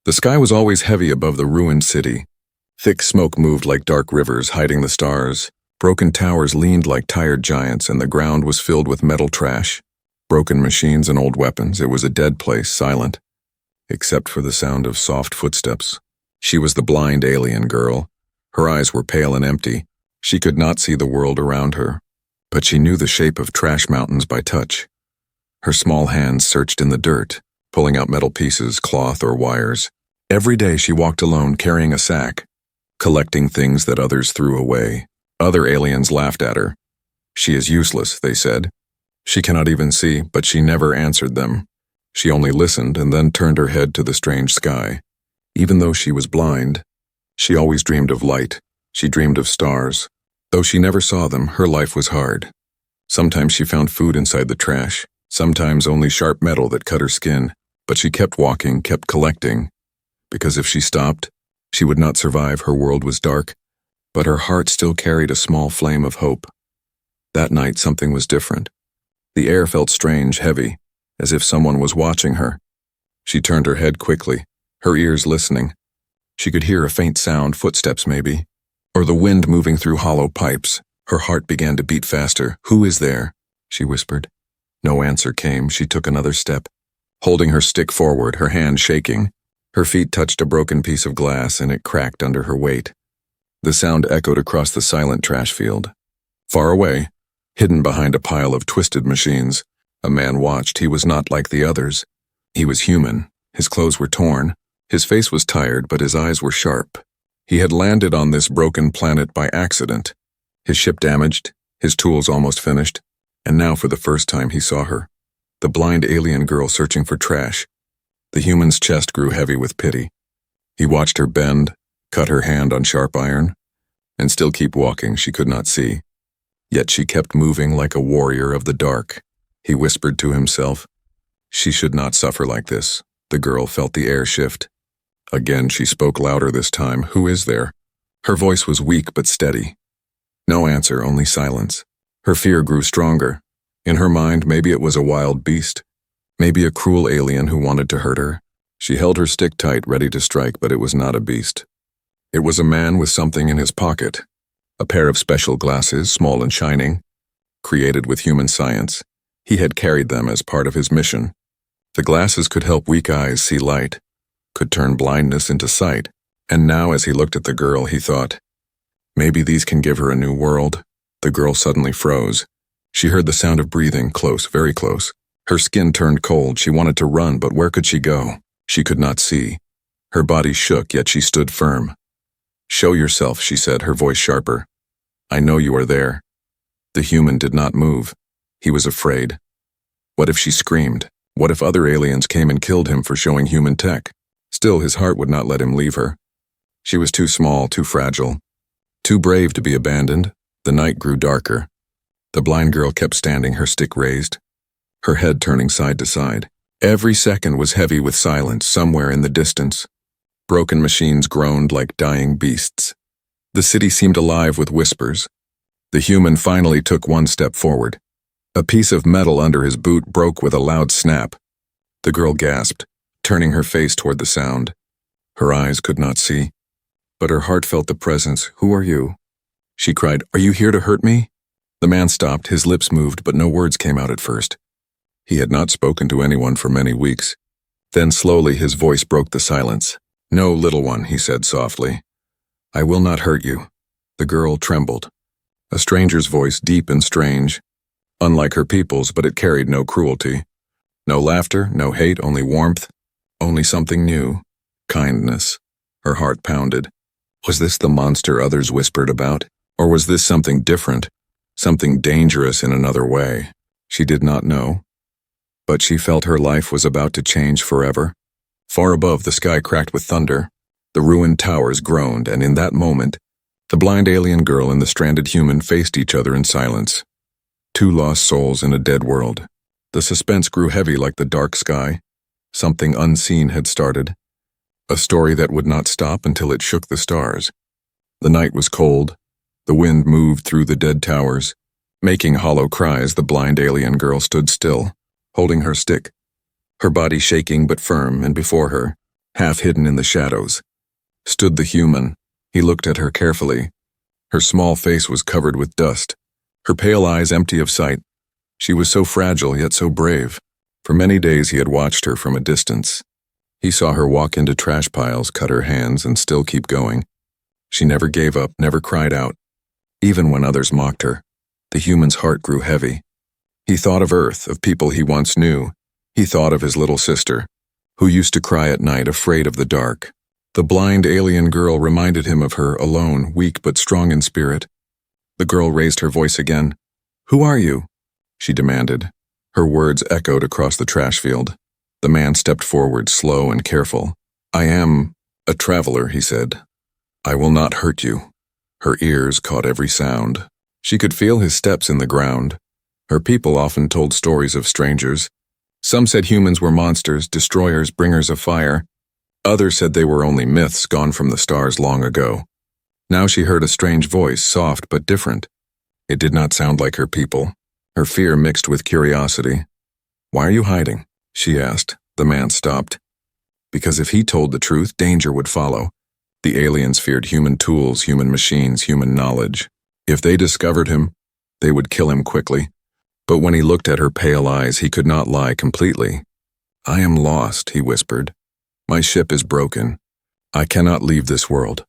The sky was always heavy above the ruined city. Thick smoke moved like dark rivers, hiding the stars. Broken towers leaned like tired giants, and the ground was filled with metal trash. Broken machines and old weapons. It was a dead place, silent, except for the sound of soft footsteps. She was the blind alien girl. Her eyes were pale and empty. She could not see the world around her, but she knew the shape of trash mountains by touch. Her small hands searched in the dirt, pulling out metal pieces, cloth, or wires. Every day she walked alone, carrying a sack, collecting things that others threw away. Other aliens laughed at her. She is useless, they said. She cannot even see, but she never answered them. She only listened and then turned her head to the strange sky. Even though she was blind, she always dreamed of light. She dreamed of stars. Though she never saw them, her life was hard. Sometimes she found food inside the trash, sometimes only sharp metal that cut her skin. But she kept walking, kept collecting, because if she stopped, she would not survive. Her world was dark, but her heart still carried a small flame of hope. That night, something was different. The air felt strange, heavy, as if someone was watching her. She turned her head quickly, her ears listening. She could hear a faint sound, footsteps maybe, or the wind moving through hollow pipes. Her heart began to beat faster. "Who is there?" she whispered. No answer came. She took another step, holding her stick forward, her hand shaking. Her feet touched a broken piece of glass and it cracked under her weight. The sound echoed across the silent trash field. Far away, hidden behind a pile of twisted machines, a man watched. He was not like the others. He was human. His clothes were torn. His face was tired, but his eyes were sharp. He had landed on this broken planet by accident. His ship damaged, his tools almost finished, and now for the first time he saw her. The blind alien girl searching for trash. The human's chest grew heavy with pity. He watched her bend, cut her hand on sharp iron, and still keep walking. She could not see. Yet she kept moving like a warrior of the dark. He whispered to himself, "She should not suffer like this." The girl felt the air shift. Again she spoke louder this time. "Who is there?" Her voice was weak but steady. No answer, only silence. Her fear grew stronger. In her mind, maybe it was a wild beast. Maybe a cruel alien who wanted to hurt her. She held her stick tight, ready to strike, but it was not a beast. It was a man with something in his pocket. A pair of special glasses, small and shining, created with human science. He had carried them as part of his mission. The glasses could help weak eyes see light, could turn blindness into sight. And now as he looked at the girl, he thought, maybe these can give her a new world. The girl suddenly froze. She heard the sound of breathing, close, very close. Her skin turned cold. She wanted to run, but where could she go? She could not see. Her body shook, yet she stood firm. "Show yourself," she said, her voice sharper. "I know you are there." The human did not move. He was afraid. What if she screamed? What if other aliens came and killed him for showing human tech? Still, his heart would not let him leave her. She was too small, too fragile, too brave to be abandoned. The night grew darker. The blind girl kept standing, her stick raised, her head turning side to side. Every second was heavy with silence somewhere in the distance. Broken machines groaned like dying beasts. The city seemed alive with whispers. The human finally took one step forward. A piece of metal under his boot broke with a loud snap. The girl gasped, turning her face toward the sound. Her eyes could not see, but her heart felt the presence. "Who are you?" She cried, "Are you here to hurt me?" The man stopped, his lips moved, but no words came out at first. He had not spoken to anyone for many weeks. Then slowly his voice broke the silence. "No, little one," he said softly. "I will not hurt you." The girl trembled. A stranger's voice, deep and strange, unlike her people's, but it carried no cruelty. No laughter, no hate, only warmth, only something new. Kindness. Her heart pounded. Was this the monster others whispered about? Or was this something different? Something dangerous in another way? She did not know. But she felt her life was about to change forever. Far above, the sky cracked with thunder. The ruined towers groaned, and in that moment, the blind alien girl and the stranded human faced each other in silence. Two lost souls in a dead world. The suspense grew heavy like the dark sky. Something unseen had started. A story that would not stop until it shook the stars. The night was cold. The wind moved through the dead towers. Making hollow cries, the blind alien girl stood still, holding her stick, her body shaking but firm, and before her, Half hidden in the shadows stood the human. He looked at her carefully. Her small face was covered with dust, her pale eyes empty of sight. She was so fragile yet so brave. For many days he had watched her from a distance. He saw her walk into trash piles, cut her hands, and still keep going. She never gave up, never cried out. Even when others mocked her, the human's heart grew heavy. He thought of Earth, of people he once knew. He thought of his little sister, who used to cry at night, afraid of the dark. The blind alien girl reminded him of her, alone, weak but strong in spirit. The girl raised her voice again. "Who are you?" she demanded. Her words echoed across the trash field. The man stepped forward, slow and careful. "I am a traveler," he said. "I will not hurt you." Her ears caught every sound. She could feel his steps in the ground. Her people often told stories of strangers. Some said humans were monsters, destroyers, bringers of fire. Others said they were only myths gone from the stars long ago. Now she heard a strange voice, soft but different. It did not sound like her people. Her fear mixed with curiosity. "Why are you hiding?" she asked. The man stopped. Because if he told the truth, danger would follow. The aliens feared human tools, human machines, human knowledge. If they discovered him, they would kill him quickly. But when he looked at her pale eyes, he could not lie completely. "I am lost," he whispered. "My ship is broken. I cannot leave this world."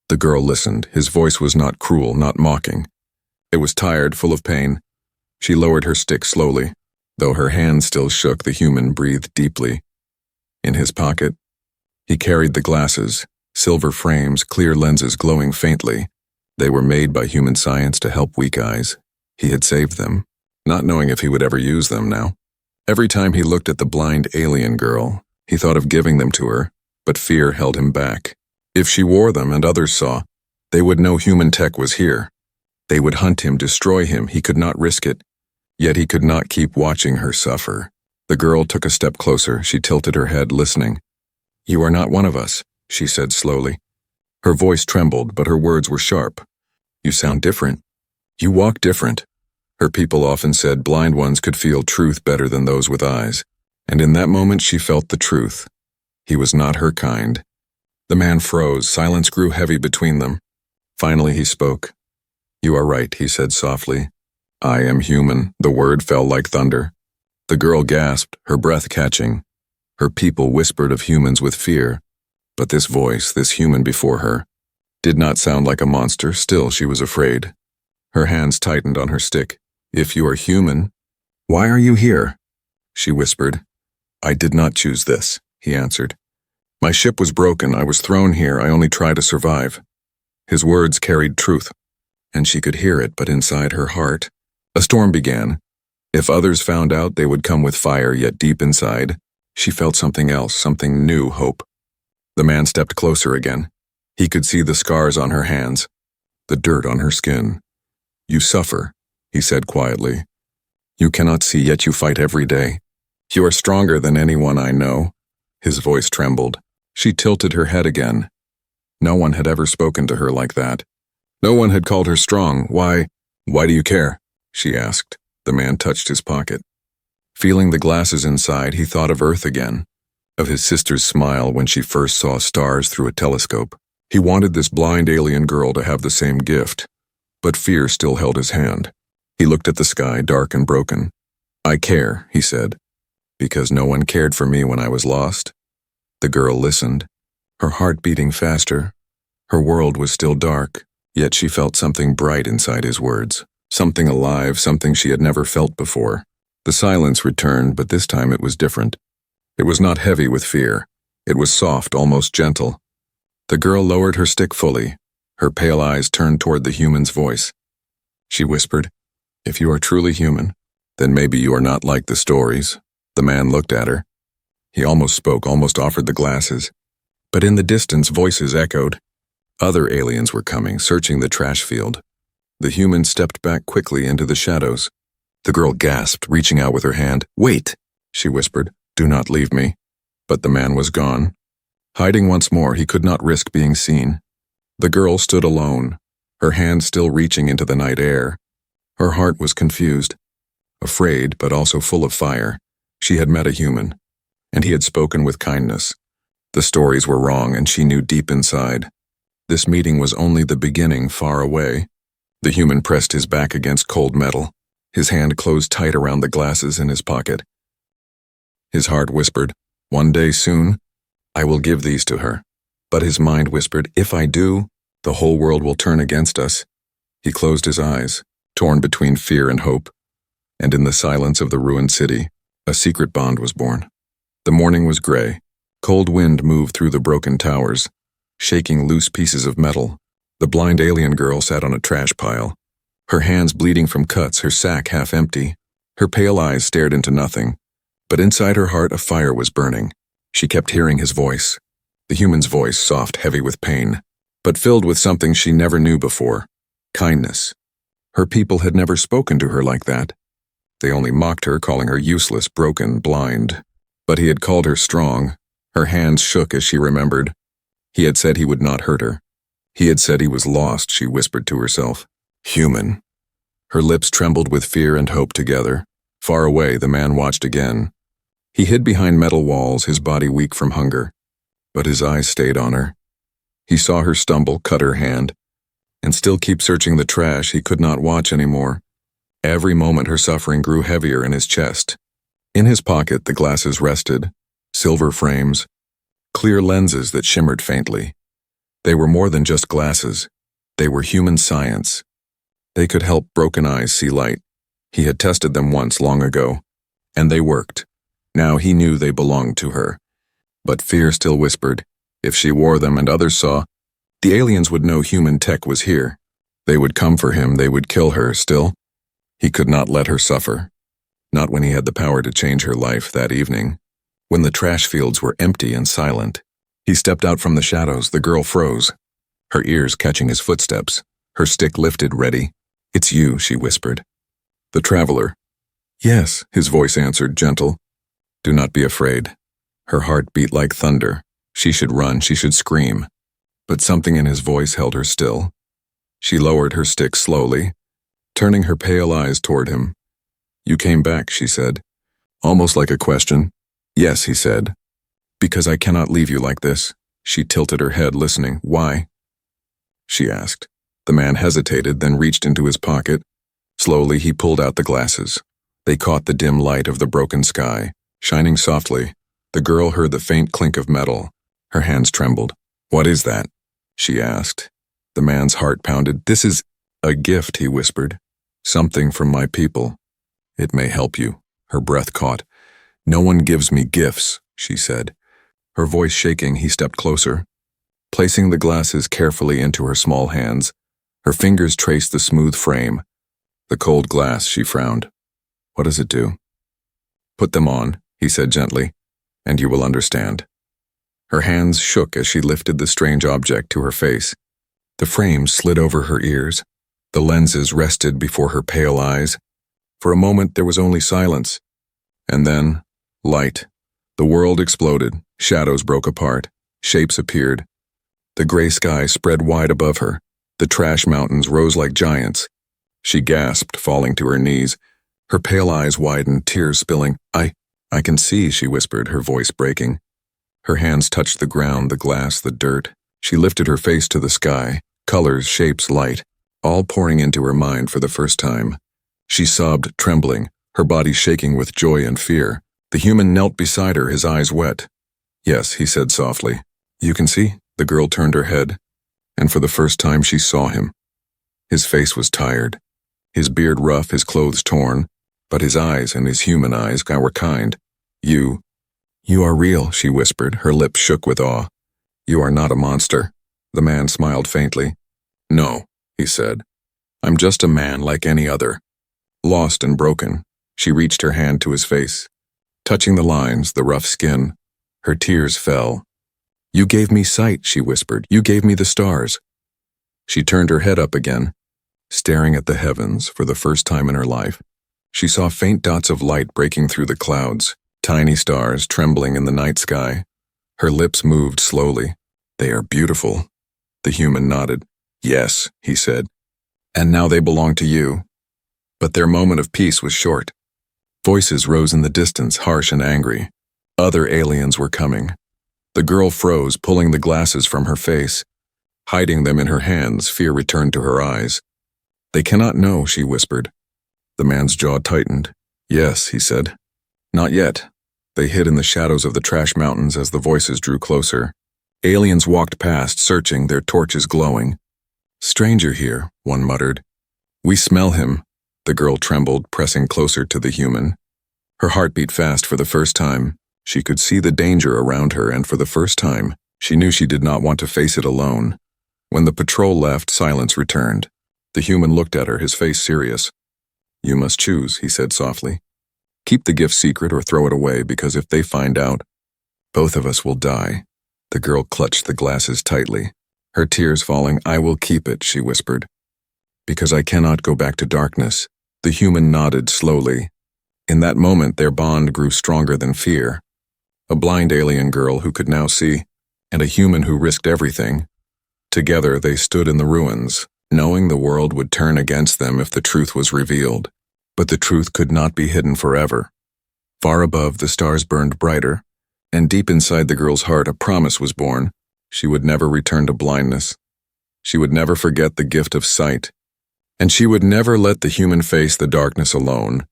The girl listened. His voice was not cruel, not mocking. It was tired, full of pain. She lowered her stick slowly. Though her hand still shook, the human breathed deeply. In his pocket, he carried the glasses, silver frames, clear lenses glowing faintly. They were made by human science to help weak eyes. He had saved them, not knowing if he would ever use them now. Every time he looked at the blind alien girl, he thought of giving them to her, but fear held him back. If she wore them and others saw, they would know human tech was here. They would hunt him, destroy him. He could not risk it. Yet he could not keep watching her suffer. The girl took a step closer. She tilted her head, listening. "You are not one of us," she said slowly. Her voice trembled, but her words were sharp. "You sound different. You walk different." Her people often said blind ones could feel truth better than those with eyes. And in that moment she felt the truth. He was not her kind. The man froze. Silence grew heavy between them. Finally he spoke. "You are right," he said softly. "I am human." The word fell like thunder. The girl gasped, her breath catching. Her people whispered of humans with fear. But this voice, this human before her, did not sound like a monster. Still, she was afraid. Her hands tightened on her stick. "If you are human, why are you here?" she whispered. "I did not choose this," he answered. "My ship was broken. I was thrown here. I only try to survive." His words carried truth, and she could hear it, but inside her heart, a storm began. If others found out, they would come with fire, yet deep inside, she felt something else, something new, hope. The man stepped closer again. He could see the scars on her hands, the dirt on her skin. "You suffer," he said quietly. "You cannot see, yet you fight every day. You are stronger than anyone I know." His voice trembled. She tilted her head again. No one had ever spoken to her like that. No one had called her strong. Why do you care?" she asked. The man touched his pocket. Feeling the glasses inside, he thought of Earth again, of his sister's smile when she first saw stars through a telescope. He wanted this blind alien girl to have the same gift, but fear still held his hand. He looked at the sky, dark and broken. "I care," he said, "because no one cared for me when I was lost." The girl listened, her heart beating faster. Her world was still dark, yet she felt something bright inside his words, something alive, something she had never felt before. The silence returned, but this time it was different. It was not heavy with fear. It was soft, almost gentle. The girl lowered her stick fully. Her pale eyes turned toward the human's voice. She whispered, "If you are truly human, then maybe you are not like the stories." The man looked at her. He almost spoke, almost offered the glasses. But in the distance, voices echoed. Other aliens were coming, searching the trash field. The human stepped back quickly into the shadows. The girl gasped, reaching out with her hand. "Wait," she whispered. "Do not leave me." But the man was gone. Hiding once more, he could not risk being seen. The girl stood alone, her hand still reaching into the night air. Her heart was confused, afraid but also full of fire. She had met a human, and he had spoken with kindness. The stories were wrong, and she knew deep inside. This meeting was only the beginning, far away. The human pressed his back against cold metal. His hand closed tight around the glasses in his pocket. His heart whispered, "One day soon, I will give these to her." But his mind whispered, "If I do, the whole world will turn against us." He closed his eyes, torn between fear and hope. And in the silence of the ruined city, a secret bond was born. The morning was gray. Cold wind moved through the broken towers, shaking loose pieces of metal. The blind alien girl sat on a trash pile, her hands bleeding from cuts, her sack half empty. Her pale eyes stared into nothing, but inside her heart a fire was burning. She kept hearing his voice, the human's voice, soft, heavy with pain, but filled with something she never knew before: kindness. Her people had never spoken to her like that. They only mocked her, calling her useless, broken, blind. But he had called her strong. Her hands shook as she remembered. He had said he would not hurt her. He had said he was lost, she whispered to herself. Human. Her lips trembled with fear and hope together. Far away, the man watched again. He hid behind metal walls, his body weak from hunger. But his eyes stayed on her. He saw her stumble, cut her hand, and still keep searching the trash. He could not watch anymore. Every moment her suffering grew heavier in his chest. In his pocket, the glasses rested, silver frames, clear lenses that shimmered faintly. They were more than just glasses. They were human science. They could help broken eyes see light. He had tested them once long ago, and they worked. Now he knew they belonged to her. But fear still whispered, if she wore them and others saw, the aliens would know human tech was here. They would come for him, they would kill her. Still, he could not let her suffer. Not when he had the power to change her life that evening. When the trash fields were empty and silent, he stepped out from the shadows. The girl froze, her ears catching his footsteps, her stick lifted, ready. "It's you," she whispered. "The traveler." "Yes," his voice answered, gentle. "Do not be afraid." Her heart beat like thunder. She should run, she should scream. But something in his voice held her still. She lowered her stick slowly, turning her pale eyes toward him. "You came back," she said, almost like a question. "Yes," he said. "Because I cannot leave you like this." She tilted her head, listening. "Why?" she asked. The man hesitated, then reached into his pocket. Slowly, he pulled out the glasses. They caught the dim light of the broken sky, shining softly. The girl heard the faint clink of metal. Her hands trembled. "What is that?" she asked. The man's heart pounded. "This is a gift," he whispered. "Something from my people. It may help you." Her breath caught. "No one gives me gifts," she said. Her voice shaking, he stepped closer, placing the glasses carefully into her small hands. Her fingers traced the smooth frame. The cold glass, she frowned. "What does it do?" "Put them on," he said gently, "and you will understand." Her hands shook as she lifted the strange object to her face. The frame slid over her ears. The lenses rested before her pale eyes. For a moment there was only silence. And then, light. The world exploded. Shadows broke apart. Shapes appeared. The gray sky spread wide above her. The trash mountains rose like giants. She gasped, falling to her knees. Her pale eyes widened, tears spilling. I can see," she whispered, her voice breaking. Her hands touched the ground, the glass, the dirt. She lifted her face to the sky, colors, shapes, light, all pouring into her mind for the first time. She sobbed, trembling, her body shaking with joy and fear. The human knelt beside her, his eyes wet. "Yes," he said softly. "You can see?" The girl turned her head, and for the first time she saw him. His face was tired, his beard rough, his clothes torn, but his eyes, and his human eyes, were kind. You are real," she whispered, her lips shook with awe. "You are not a monster." The man smiled faintly. "No," he said. "I'm just a man like any other. Lost and broken." She reached her hand to his face, touching the lines, the rough skin. Her tears fell. "You gave me sight," she whispered. "You gave me the stars." She turned her head up again, staring at the heavens for the first time in her life. She saw faint dots of light breaking through the clouds, tiny stars trembling in the night sky. Her lips moved slowly. "They are beautiful." The human nodded. "Yes," he said. "And now they belong to you." But their moment of peace was short. Voices rose in the distance, harsh and angry. Other aliens were coming. The girl froze, pulling the glasses from her face. Hiding them in her hands, fear returned to her eyes. "They cannot know," she whispered. The man's jaw tightened. "Yes," he said. "Not yet." They hid in the shadows of the trash mountains as the voices drew closer. Aliens walked past, searching, their torches glowing. "Stranger here," one muttered. "We smell him." The girl trembled, pressing closer to the human. Her heart beat fast for the first time. She could see the danger around her, and for the first time, she knew she did not want to face it alone. When the patrol left, silence returned. The human looked at her, his face serious. "You must choose," he said softly. "Keep the gift secret or throw it away, because if they find out, both of us will die." The girl clutched the glasses tightly, her tears falling. "I will keep it," she whispered. "Because I cannot go back to darkness." The human nodded slowly. In that moment, their bond grew stronger than fear. A blind alien girl who could now see, and a human who risked everything. Together, they stood in the ruins, knowing the world would turn against them if the truth was revealed. But the truth could not be hidden forever. Far above, the stars burned brighter, and deep inside the girl's heart, a promise was born. She would never return to blindness. She would never forget the gift of sight. And she would never let the human face the darkness alone.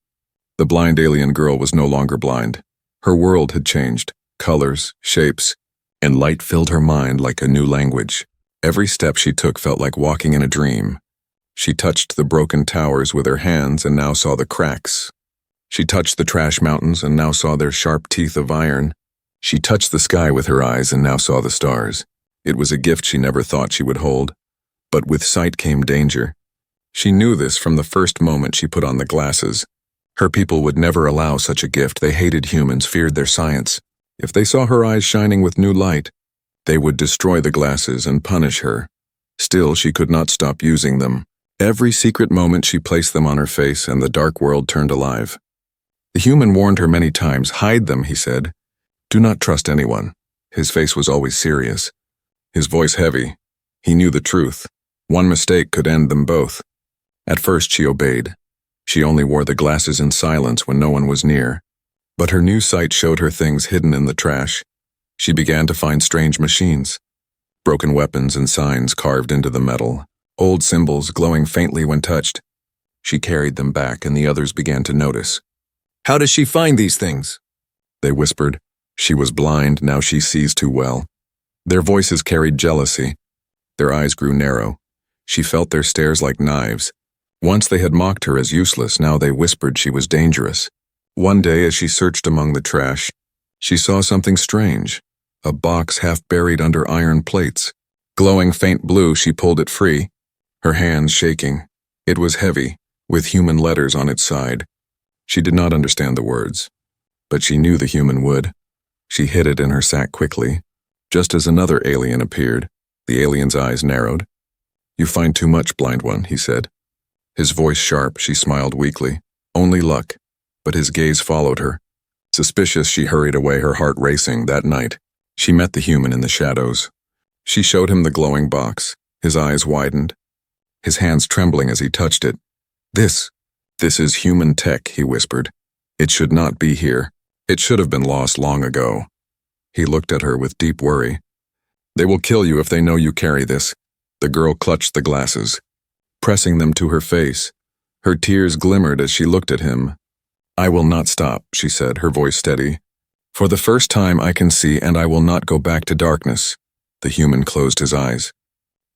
The blind alien girl was no longer blind. Her world had changed, colors, shapes, and light filled her mind like a new language. Every step she took felt like walking in a dream. She touched the broken towers with her hands and now saw the cracks. She touched the trash mountains and now saw their sharp teeth of iron. She touched the sky with her eyes and now saw the stars. It was a gift she never thought she would hold. But with sight came danger. She knew this from the first moment she put on the glasses. Her people would never allow such a gift. They hated humans, feared their science. If they saw her eyes shining with new light, they would destroy the glasses and punish her. Still, she could not stop using them. Every secret moment she placed them on her face, and the dark world turned alive. The human warned her many times. "Hide them," he said. "Do not trust anyone." His face was always serious, his voice heavy. He knew the truth. One mistake could end them both. At first she obeyed. She only wore the glasses in silence when no one was near. But her new sight showed her things hidden in the trash. She began to find strange machines, broken weapons and signs carved into the metal. Old symbols glowing faintly when touched. She carried them back, and the others began to notice. "How does she find these things?" they whispered. She was blind, now she sees too well. Their voices carried jealousy. Their eyes grew narrow. She felt their stares like knives. Once they had mocked her as useless, now they whispered she was dangerous. One day, as she searched among the trash, she saw something strange. A box half buried under iron plates. Glowing faint blue, she pulled it free, her hands shaking. It was heavy, with human letters on its side. She did not understand the words, but she knew the human would. She hid it in her sack quickly. Just as another alien appeared, the alien's eyes narrowed. "You find too much, blind one," he said. His voice sharp, she smiled weakly. "Only luck." But his gaze followed her. Suspicious, she hurried away, her heart racing. That night, she met the human in the shadows. She showed him the glowing box. His eyes widened, his hands trembling as he touched it. This is human tech," he whispered. "It should not be here. It should have been lost long ago." He looked at her with deep worry. "They will kill you if they know you carry this." The girl clutched the glasses, pressing them to her face. Her tears glimmered as she looked at him. "I will not stop," she said, her voice steady. "For the first time I can see, and I will not go back to darkness." The human closed his eyes.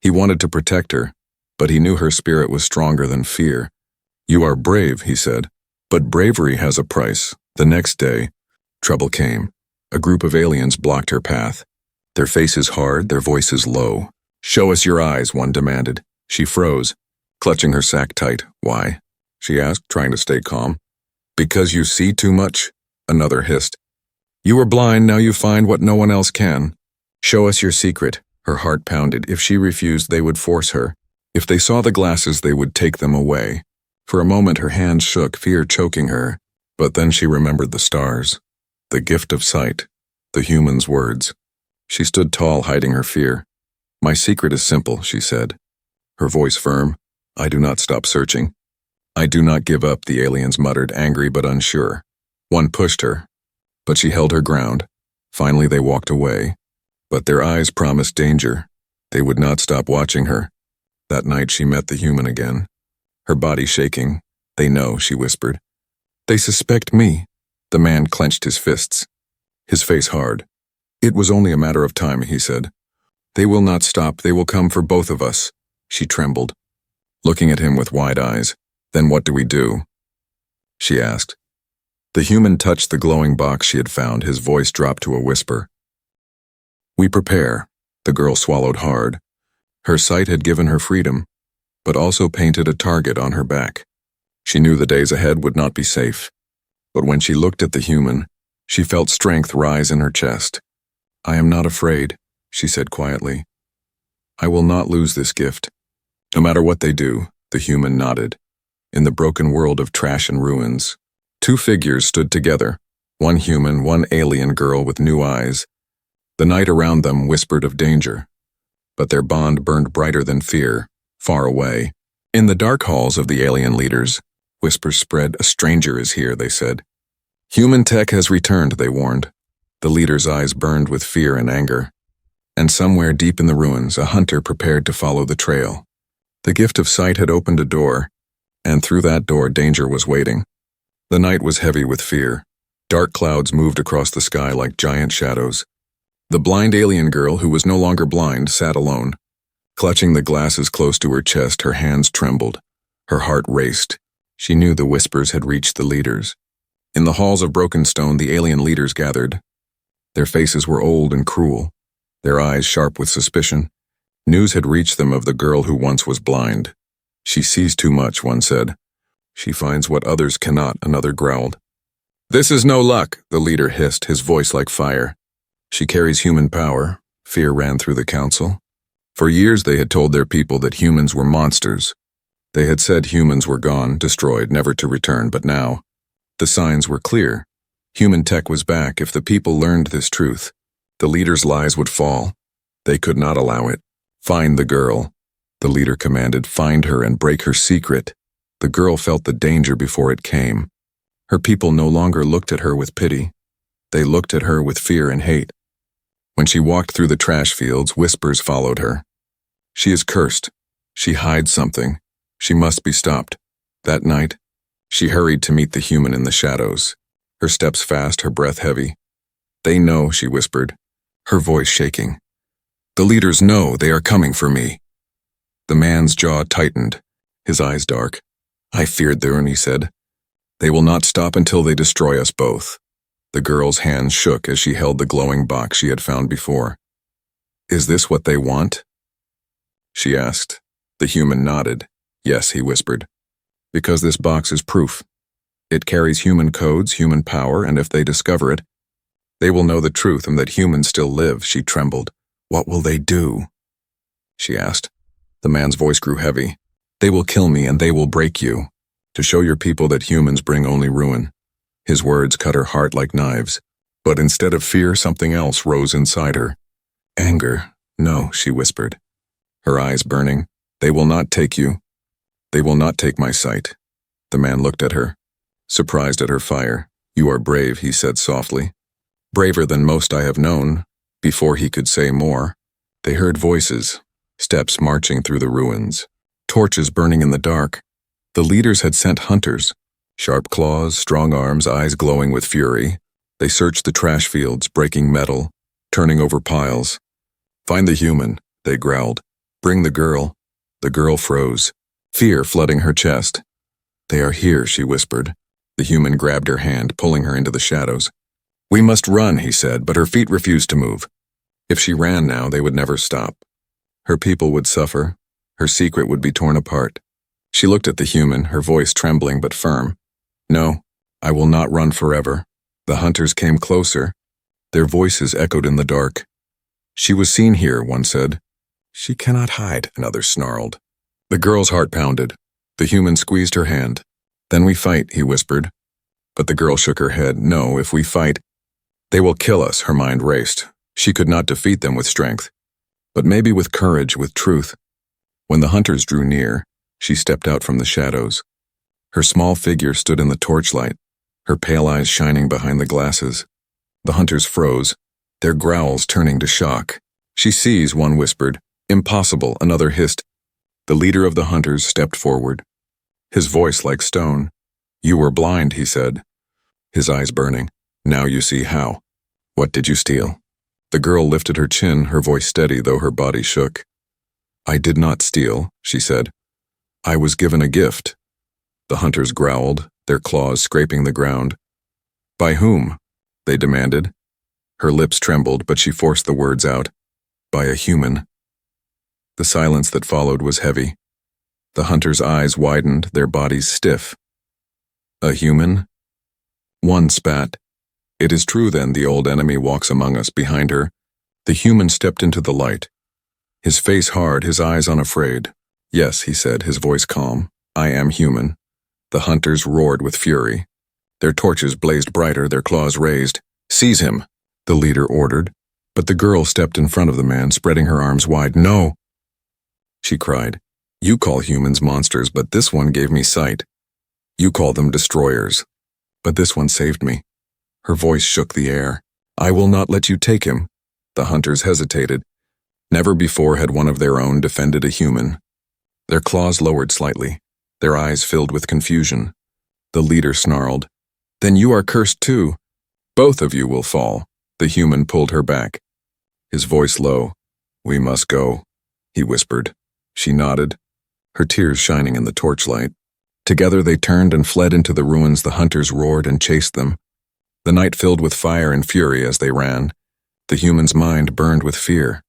He wanted to protect her, but he knew her spirit was stronger than fear. "You are brave," he said, "but bravery has a price." The next day, trouble came. A group of aliens blocked her path. Their faces hard, their voices low. "Show us your eyes," one demanded. She froze, clutching her sack tight. "Why?" she asked, trying to stay calm. "Because you see too much," another hissed. "You were blind, now you find what no one else can. Show us your secret." Her heart pounded. If she refused, they would force her. If they saw the glasses, they would take them away. For a moment, her hands shook, fear choking her. But then she remembered the stars, the gift of sight, the human's words. She stood tall, hiding her fear. "My secret is simple," she said, her voice firm. "I do not stop searching. I do not give up," the aliens muttered, angry but unsure. One pushed her, but she held her ground. Finally, they walked away. But their eyes promised danger. They would not stop watching her. That night she met the human again. Her body shaking. "They know," she whispered. "They suspect me." The man clenched his fists, his face hard. "It was only a matter of time," he said. "They will not stop. They will come for both of us." She trembled, looking at him with wide eyes. "Then what do we do?" she asked. The human touched the glowing box she had found. His voice dropped to a whisper. "We prepare." The girl swallowed hard. Her sight had given her freedom, but also painted a target on her back. She knew the days ahead would not be safe. But when she looked at the human, she felt strength rise in her chest. "I am not afraid," she said quietly. "I will not lose this gift." No matter what they do, the human nodded. In the broken world of trash and ruins, two figures stood together, one human, one alien girl with new eyes. The night around them whispered of danger, but their bond burned brighter than fear, far away. In the dark halls of the alien leaders, whispers spread. "A stranger is here," they said. "Human tech has returned," they warned. The leaders' eyes burned with fear and anger. And somewhere deep in the ruins, a hunter prepared to follow the trail. The gift of sight had opened a door, and through that door danger was waiting. The night was heavy with fear. Dark clouds moved across the sky like giant shadows. The blind alien girl, who was no longer blind, sat alone. Clutching the glasses close to her chest, her hands trembled. Her heart raced. She knew the whispers had reached the leaders. In the halls of broken stone, the alien leaders gathered. Their faces were old and cruel, their eyes sharp with suspicion. News had reached them of the girl who once was blind. "She sees too much," one said. "She finds what others cannot," another growled. "This is no luck," the leader hissed, his voice like fire. "She carries human power," fear ran through the council. For years they had told their people that humans were monsters. They had said humans were gone, destroyed, never to return, but now, the signs were clear. Human tech was back. If the people learned this truth, the leaders' lies would fall. They could not allow it. "Find the girl," the leader commanded. "Find her and break her secret." The girl felt the danger before it came. Her people no longer looked at her with pity. They looked at her with fear and hate. When she walked through the trash fields, whispers followed her. "She is cursed. She hides something. She must be stopped." That night, she hurried to meet the human in the shadows, her steps fast, her breath heavy. "They know," she whispered, her voice shaking. "The leaders know. They are coming for me." The man's jaw tightened, his eyes dark. "I feared them," he said. "They will not stop until they destroy us both." The girl's hands shook as she held the glowing box she had found before. "Is this what they want?" she asked. The human nodded. "Yes," he whispered. "Because this box is proof. It carries human codes, human power, and if they discover it, they will know the truth and that humans still live." She trembled. "What will they do?" she asked. The man's voice grew heavy. "They will kill me and they will break you, to show your people that humans bring only ruin." His words cut her heart like knives, but instead of fear, something else rose inside her. "Anger." "No," she whispered, her eyes burning. "They will not take you. They will not take my sight." The man looked at her, surprised at her fire. "You are brave," he said softly. "Braver than most I have known." Before he could say more, they heard voices, steps marching through the ruins, torches burning in the dark. The leaders had sent hunters, sharp claws, strong arms, eyes glowing with fury. They searched the trash fields, breaking metal, turning over piles. "Find the human," they growled. "Bring the girl." The girl froze, fear flooding her chest. "They are here," she whispered. The human grabbed her hand, pulling her into the shadows. "We must run," he said, but her feet refused to move. If she ran now, they would never stop. Her people would suffer. Her secret would be torn apart. She looked at the human, her voice trembling but firm. "No, I will not run forever." The hunters came closer. Their voices echoed in the dark. "She was seen here," one said. "She cannot hide," another snarled. The girl's heart pounded. The human squeezed her hand. "Then we fight," he whispered. But the girl shook her head. "No, if we fight, they will kill us." Her mind raced. She could not defeat them with strength, but maybe with courage, with truth. When the hunters drew near, she stepped out from the shadows. Her small figure stood in the torchlight, her pale eyes shining behind the glasses. The hunters froze, their growls turning to shock. "She sees," one whispered. "Impossible," another hissed. The leader of the hunters stepped forward, his voice like stone. "You were blind," he said, his eyes burning. "Now you see how. What did you steal?" The girl lifted her chin, her voice steady though her body shook. "I did not steal," she said. "I was given a gift." The hunters growled, their claws scraping the ground. "By whom?" they demanded. Her lips trembled, but she forced the words out. "By a human." The silence that followed was heavy. The hunters' eyes widened, their bodies stiff. "A human?" One spat. "It is true then, the old enemy walks among us." Behind her, the human stepped into the light, his face hard, his eyes unafraid. "Yes," he said, his voice calm. "I am human." The hunters roared with fury. Their torches blazed brighter, their claws raised. "Seize him," the leader ordered. But the girl stepped in front of the man, spreading her arms wide. "No," she cried. "You call humans monsters, but this one gave me sight. You call them destroyers, but this one saved me." Her voice shook the air. "I will not let you take him." The hunters hesitated. Never before had one of their own defended a human. Their claws lowered slightly, their eyes filled with confusion. The leader snarled, "Then you are cursed too. Both of you will fall." The human pulled her back, his voice low. "We must go," he whispered. She nodded, her tears shining in the torchlight. Together they turned and fled into the ruins. The hunters roared and chased them. The night filled with fire and fury as they ran. The human's mind burned with fear.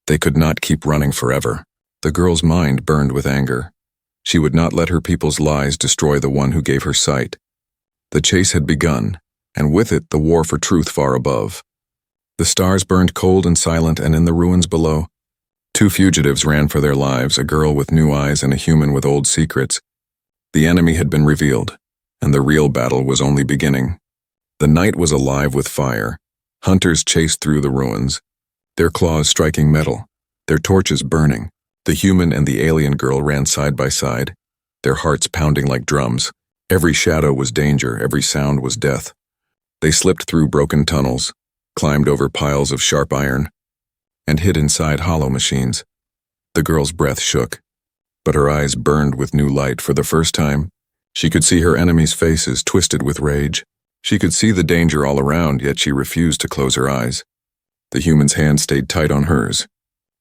They could not keep running forever. The girl's mind burned with anger. She would not let her people's lies destroy the one who gave her sight. The chase had begun, and with it the war for truth far above. The stars burned cold and silent, and in the ruins below, two fugitives ran for their lives, a girl with new eyes and a human with old secrets. The enemy had been revealed, and the real battle was only beginning. The night was alive with fire. Hunters chased through the ruins, their claws striking metal, their torches burning. The human and the alien girl ran side by side, their hearts pounding like drums. Every shadow was danger, every sound was death. They slipped through broken tunnels, climbed over piles of sharp iron, and hid inside hollow machines. The girl's breath shook, but her eyes burned with new light. For the first time, she could see her enemies' faces twisted with rage. She could see the danger all around, yet she refused to close her eyes. The human's hand stayed tight on hers,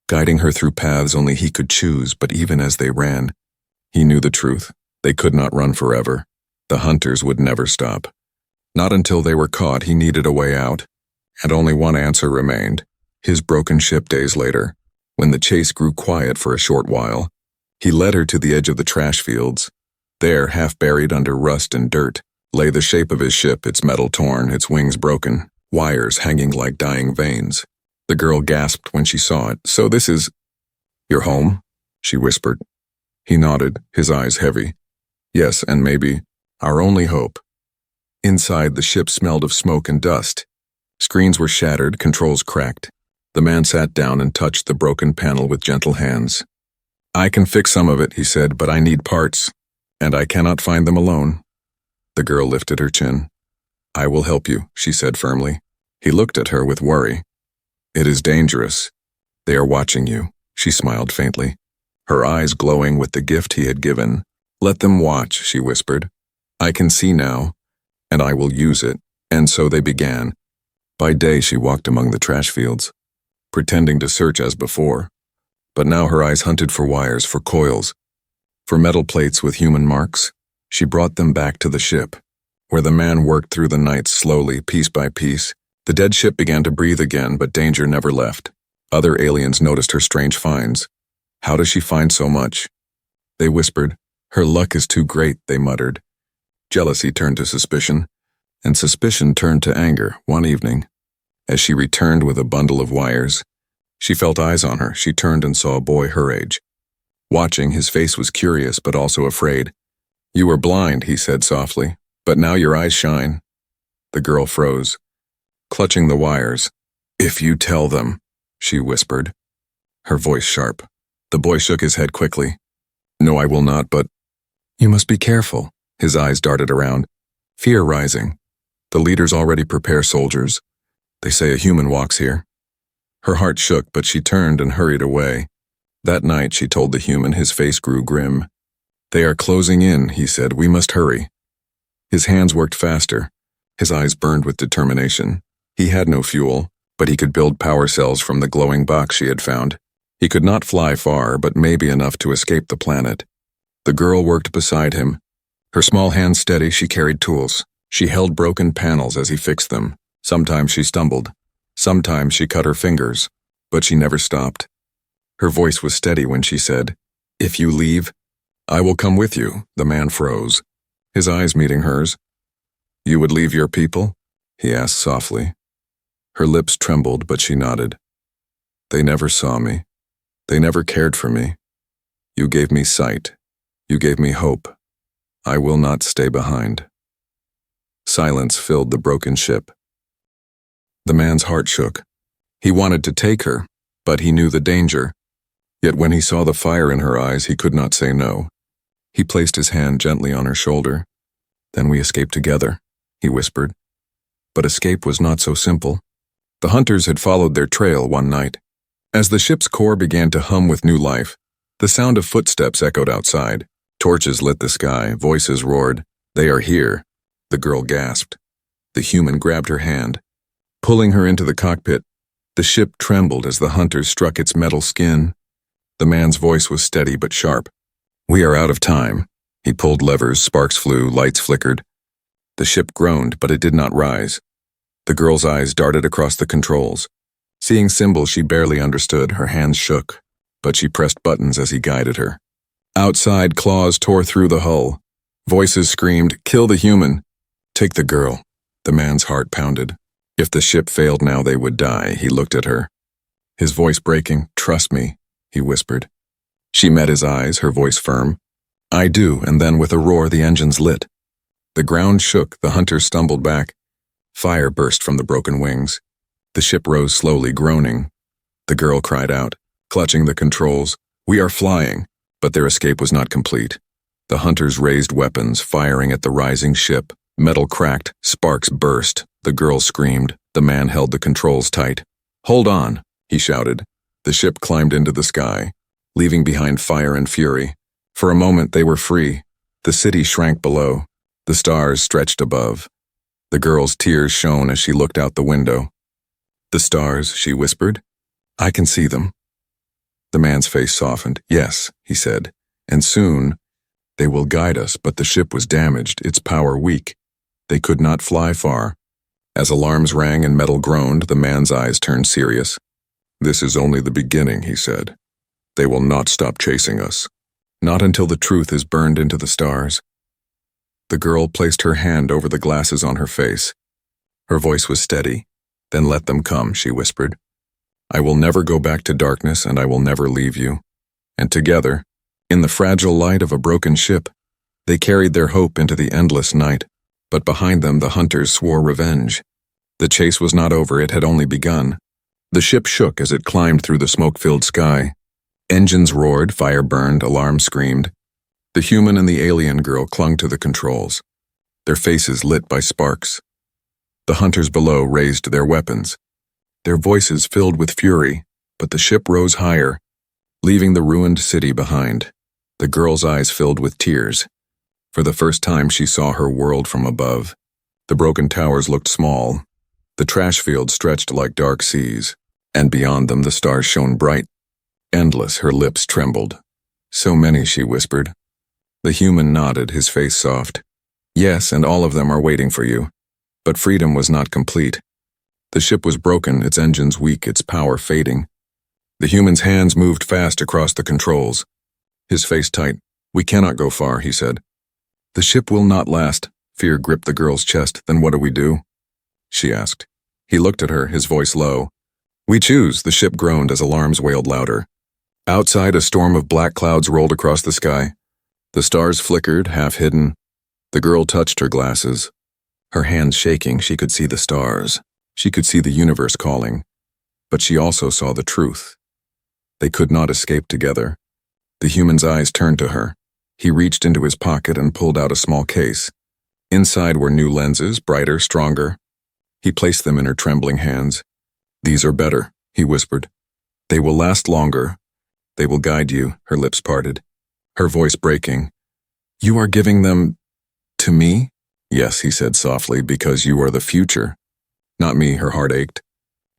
guiding her through paths only he could choose. But even as they ran, he knew the truth. They could not run forever. The hunters would never stop. Not until they were caught. He needed a way out, and only one answer remained. His broken ship. Days later, when the chase grew quiet for a short while, he led her to the edge of the trash fields. There, half buried under rust and dirt, lay the shape of his ship, its metal torn, its wings broken, wires hanging like dying veins. The girl gasped when she saw it. "So this is your home?" she whispered. He nodded, his eyes heavy. "Yes, and maybe our only hope." Inside, the ship smelled of smoke and dust. Screens were shattered, controls cracked. The man sat down and touched the broken panel with gentle hands. "I can fix some of it," he said, "but I need parts, and I cannot find them alone." The girl lifted her chin. "I will help you," she said firmly. He looked at her with worry. "It is dangerous. They are watching you," she smiled faintly, her eyes glowing with the gift he had given. "Let them watch," she whispered. "I can see now, and I will use it." And so they began. By day she walked among the trash fields, pretending to search as before. But now her eyes hunted for wires, for coils, for metal plates with human marks. She brought them back to the ship, where the man worked through the nights slowly, piece by piece. The dead ship began to breathe again, but danger never left. Other aliens noticed her strange finds. "How does she find so much?" they whispered. "Her luck is too great," they muttered. Jealousy turned to suspicion, and suspicion turned to anger. One evening, as she returned with a bundle of wires, she felt eyes on her. She turned and saw a boy her age. Watching, his face was curious but also afraid. "You were blind," he said softly, "but now your eyes shine." The girl froze, clutching the wires. "If you tell them," she whispered, her voice sharp. The boy shook his head quickly. "No, I will not, but you must be careful." His eyes darted around, fear rising. "The leaders already prepare soldiers. They say a human walks here. Her heart shook, but she turned and hurried away. That night, she told the human, his face grew grim. They are closing in, he said. We must hurry. His hands worked faster. His eyes burned with determination. He had no fuel, but he could build power cells from the glowing box she had found. He could not fly far, but maybe enough to escape the planet. The girl worked beside him. Her small hands steady, she carried tools. She held broken panels as he fixed them. Sometimes she stumbled. Sometimes she cut her fingers, but she never stopped. Her voice was steady when she said, "If you leave, I will come with you." The man froze, his eyes meeting hers. "You would leave your people?" he asked softly. Her lips trembled, but she nodded. "They never saw me. They never cared for me. You gave me sight. You gave me hope. I will not stay behind." Silence filled the broken ship. The man's heart shook. He wanted to take her, but he knew the danger. Yet when he saw the fire in her eyes, he could not say no. He placed his hand gently on her shoulder. "Then we escape together," he whispered. But escape was not so simple. The hunters had followed their trail one night. As the ship's core began to hum with new life, the sound of footsteps echoed outside. Torches lit the sky, voices roared. "They are here," the girl gasped. The human grabbed her hand, pulling her into the cockpit. The ship trembled as the hunters struck its metal skin. The man's voice was steady but sharp. "We are out of time." He pulled levers, sparks flew, lights flickered. The ship groaned, but it did not rise. The girl's eyes darted across the controls. Seeing symbols she barely understood, her hands shook, but she pressed buttons as he guided her. Outside, claws tore through the hull. Voices screamed, "Kill the human." "Take the girl." The man's heart pounded. If the ship failed now, they would die. He looked at her, his voice breaking. "Trust me," he whispered. She met his eyes, her voice firm. "I do," and then with a roar the engines lit. The ground shook, the hunters stumbled back. Fire burst from the broken wings. The ship rose slowly, groaning. The girl cried out, clutching the controls, "We are flying!" But their escape was not complete. The hunters raised weapons, firing at the rising ship. Metal cracked, sparks burst. The girl screamed. The man held the controls tight. "Hold on," he shouted. The ship climbed into the sky, leaving behind fire and fury. For a moment they were free. The city shrank below. The stars stretched above. The girl's tears shone as she looked out the window. "The stars," she whispered. "I can see them." The man's face softened. "Yes," he said, "and soon they will guide us." But the ship was damaged, its power weak. They could not fly far. As alarms rang and metal groaned, the man's eyes turned serious. "This is only the beginning," he said. "They will not stop chasing us. Not until the truth is burned into the stars." The girl placed her hand over the glasses on her face. Her voice was steady. "Then let them come," she whispered. "I will never go back to darkness, and I will never leave you." And together, in the fragile light of a broken ship, they carried their hope into the endless night. But behind them the hunters swore revenge. The chase was not over, it had only begun. The ship shook as it climbed through the smoke-filled sky. Engines roared, fire burned, alarms screamed. The human and the alien girl clung to the controls, their faces lit by sparks. The hunters below raised their weapons, their voices filled with fury, but the ship rose higher, leaving the ruined city behind. The girl's eyes filled with tears. For the first time she saw her world from above. The broken towers looked small. The trash fields stretched like dark seas, and beyond them the stars shone bright. Endless, her lips trembled. "So many," she whispered. The human nodded, his face soft. "Yes, and all of them are waiting for you." But freedom was not complete. The ship was broken, its engines weak, its power fading. The human's hands moved fast across the controls, his face tight. "We cannot go far," he said. "The ship will not last." Fear gripped the girl's chest. "Then what do we do?" she asked. He looked at her, his voice low. "We choose," the ship groaned as alarms wailed louder. Outside, a storm of black clouds rolled across the sky. The stars flickered, half hidden. The girl touched her glasses. Her hands shaking, she could see the stars. She could see the universe calling. But she also saw the truth. They could not escape together. The human's eyes turned to her. He reached into his pocket and pulled out a small case. Inside were new lenses, brighter, stronger. He placed them in her trembling hands. "These are better," he whispered. "They will last longer. They will guide you," her lips parted, her voice breaking. "You are giving them to me?" "Yes," he said softly, "because you are the future." "Not me," her heart ached.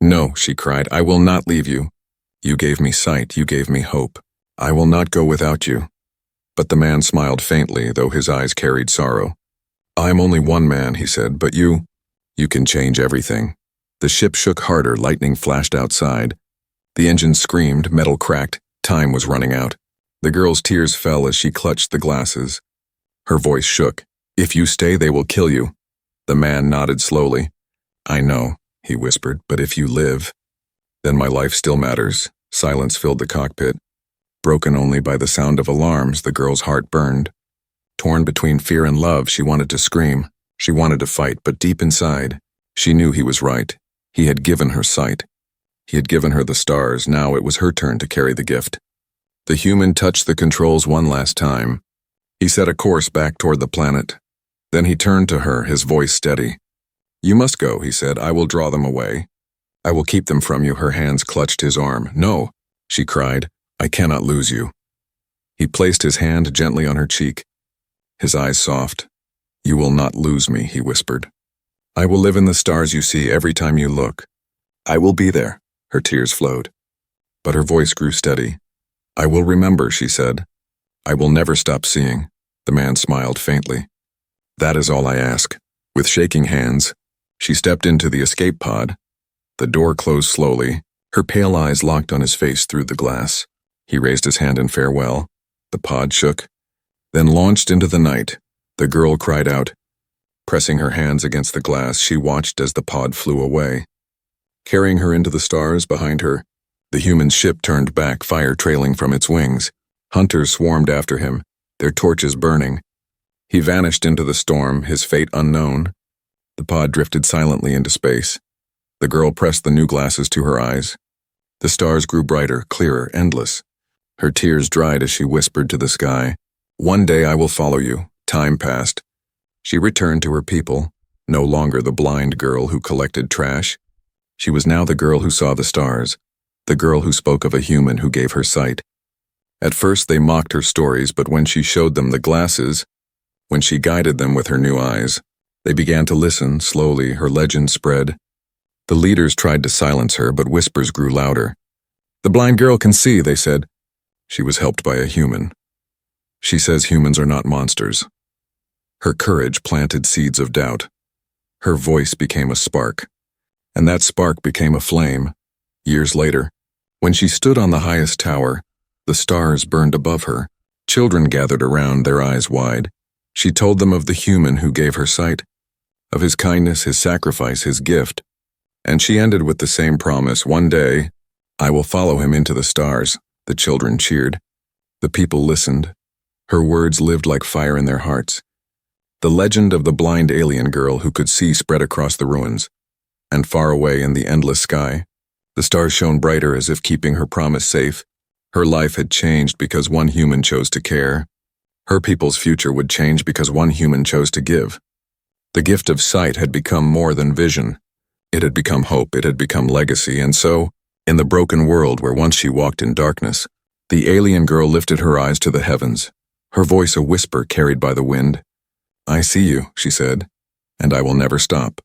"No," she cried, "I will not leave you. You gave me sight, you gave me hope. I will not go without you." But the man smiled faintly, though his eyes carried sorrow. "I am only one man," he said, "but you can change everything." The ship shook harder, lightning flashed outside. The engine screamed, metal cracked, time was running out. The girl's tears fell as she clutched the glasses. Her voice shook. "If you stay, they will kill you." The man nodded slowly. "I know," he whispered, "but if you live, then my life still matters." Silence filled the cockpit. Broken only by the sound of alarms, the girl's heart burned. Torn between fear and love, she wanted to scream. She wanted to fight, but deep inside, she knew he was right. He had given her sight. He had given her the stars. Now it was her turn to carry the gift. The human touched the controls one last time. He set a course back toward the planet. Then he turned to her, his voice steady. "You must go," he said. "I will draw them away. I will keep them from you." Her hands clutched his arm. "No," she cried. "I cannot lose you." He placed his hand gently on her cheek, his eyes soft. "You will not lose me," he whispered. "I will live in the stars you see every time you look. I will be there." Her tears flowed, but her voice grew steady. "I will remember," she said. "I will never stop seeing." The man smiled faintly. "That is all I ask." With shaking hands, she stepped into the escape pod. The door closed slowly, her pale eyes locked on his face through the glass. He raised his hand in farewell. The pod shook, then launched into the night. The girl cried out. Pressing her hands against the glass, she watched as the pod flew away. Carrying her into the stars behind her, the human ship turned back, fire trailing from its wings. Hunters swarmed after him, their torches burning. He vanished into the storm, his fate unknown. The pod drifted silently into space. The girl pressed the new glasses to her eyes. The stars grew brighter, clearer, endless. Her tears dried as she whispered to the sky, "One day I will follow you." Time passed. She returned to her people, no longer the blind girl who collected trash. She was now the girl who saw the stars, the girl who spoke of a human who gave her sight. At first they mocked her stories, but when she showed them the glasses, when she guided them with her new eyes, they began to listen. Slowly, her legend spread. The leaders tried to silence her, but whispers grew louder. "The blind girl can see," they said. She was helped by a human. She says humans are not monsters. Her courage planted seeds of doubt. Her voice became a spark, and that spark became a flame. Years later, when she stood on the highest tower, the stars burned above her. Children gathered around, their eyes wide. She told them of the human who gave her sight, of his kindness, his sacrifice, his gift. And she ended with the same promise, "One day, I will follow him into the stars." The children cheered. The people listened. Her words lived like fire in their hearts. The legend of the blind alien girl who could see spread across the ruins, and far away in the endless sky, the stars shone brighter as if keeping her promise safe. Her life had changed because one human chose to care. Her people's future would change because one human chose to give. The gift of sight had become more than vision. It had become hope, it had become legacy, and so, in the broken world where once she walked in darkness, the alien girl lifted her eyes to the heavens, her voice a whisper carried by the wind. "I see you," she said, "and I will never stop."